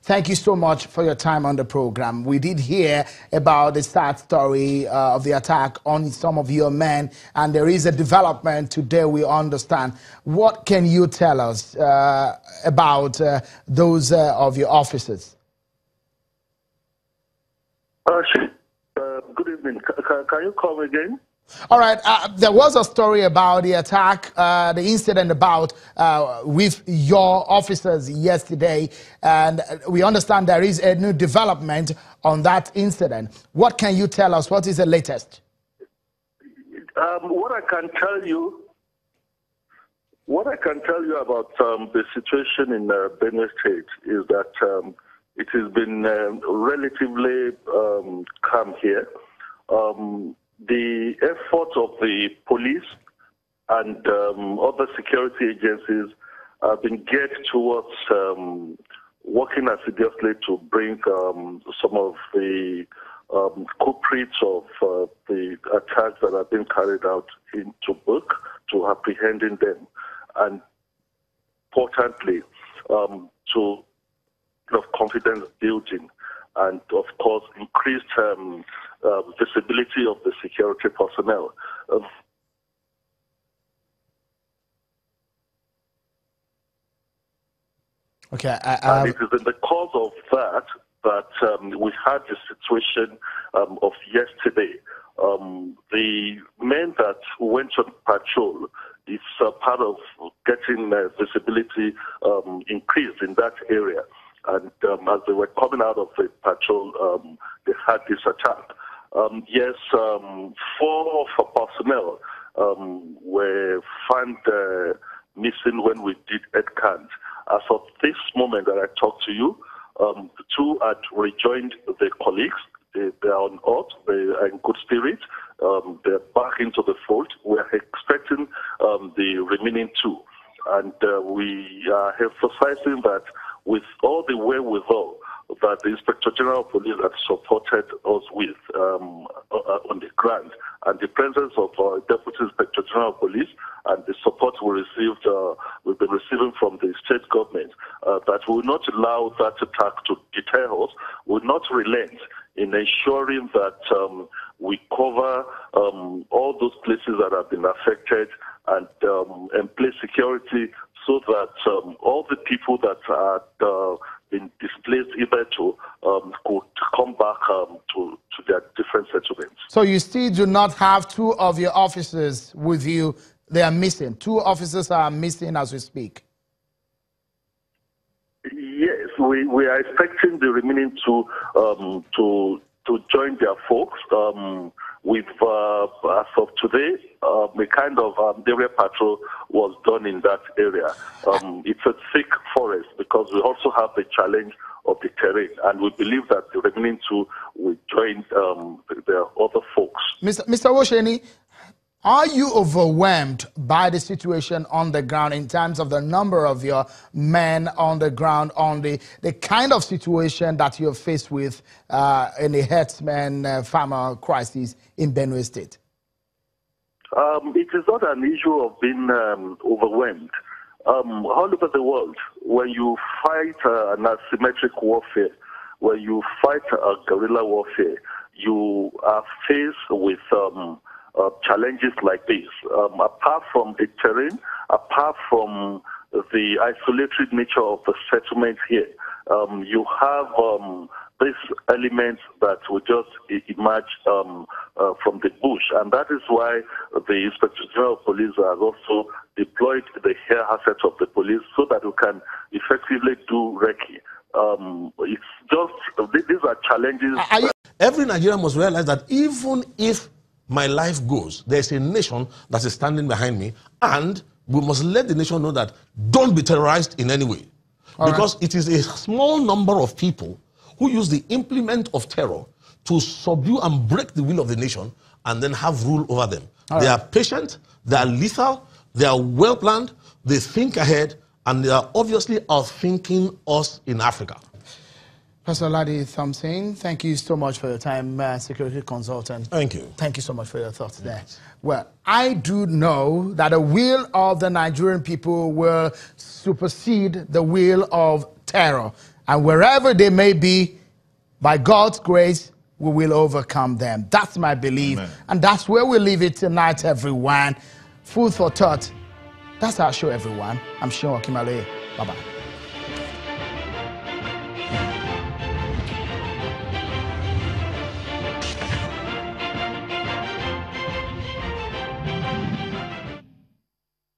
Thank you so much for your time on the program. We did hear about the sad story of the attack on some of your men, and there is a development today we understand. What can you tell us about those of your officers? Good evening. Can you come again? All right. There was a story about the attack, the incident about with your officers yesterday, and we understand there is a new development on that incident. What can you tell us? What is the latest? What I can tell you about the situation in Benue State is that it has been relatively calm here. The efforts of the police and other security agencies have been geared towards working assiduously to bring some of the culprits of the attacks that have been carried out into book, to apprehending them, and importantly, to confidence building, and of course increased visibility of the security personnel. Okay, and it is in the cause of that we had the situation of yesterday. The men that went on patrol, it's part of getting visibility increased in that area. And as they were coming out of the patrol, they had this attack. Yes, 4 personnel were found missing when we did head count. As of this moment that I talk to you, 2 had rejoined their colleagues. They are on earth. They are in good spirit. They're back into the fold. We're expecting the remaining 2. And we are emphasizing that with all the wherewithal that the Inspector General of Police had supported us with on the ground, and the presence of Deputy Inspector General of Police and the support we've been receiving from the state government, that we will not allow that attack to deter us, will not relent in ensuring that we cover all those places that have been affected and place security so that all the people that are been displaced hitherto could come back to their different settlements. So you still do not have 2 of your officers with you. They are missing. 2 officers are missing as we speak. Yes, we are expecting the remaining 2 to join their folks. As of today, a kind of area patrol was done in that area. It's a thick forest because we also have the challenge of the terrain, and we believe that the remaining 2 will join their other folks. Mr. OWOSENI, are you overwhelmed by the situation on the ground in terms of the number of your men on the ground, on the kind of situation that you're faced with in the herdsmen farmer crisis in Benue State? It is not an issue of being overwhelmed. All over the world, when you fight an asymmetric warfare, when you fight a guerrilla warfare, you are faced with challenges like this. Apart from the terrain, apart from the isolatory nature of the settlement here, you have these elements that will just emerge from the bush. And that is why the Inspector General of Police has also deployed the air assets of the police so that we can effectively do recce. It's just, these are challenges. Every Nigerian must realize that even if my life goes, there's a nation that is standing behind me, and we must let the nation know that don't be terrorized in any way. Because it is a small number of people who use the implement of terror to subdue and break the will of the nation and then have rule over them. They are patient, they are lethal, they are well planned, they think ahead, and they are obviously outthinking us in Africa. Pastor Ladi Thompson, thank you so much for your time, security consultant. Thank you. Thank you so much for your thoughts there. Well, I do know that the will of the Nigerian people will supersede the will of terror. And wherever they may be, by God's grace, we will overcome them. That's my belief. Amen. And that's where we leave it tonight, everyone. Food for thought. That's our show, everyone. I'm Sean Okimale. Bye-bye.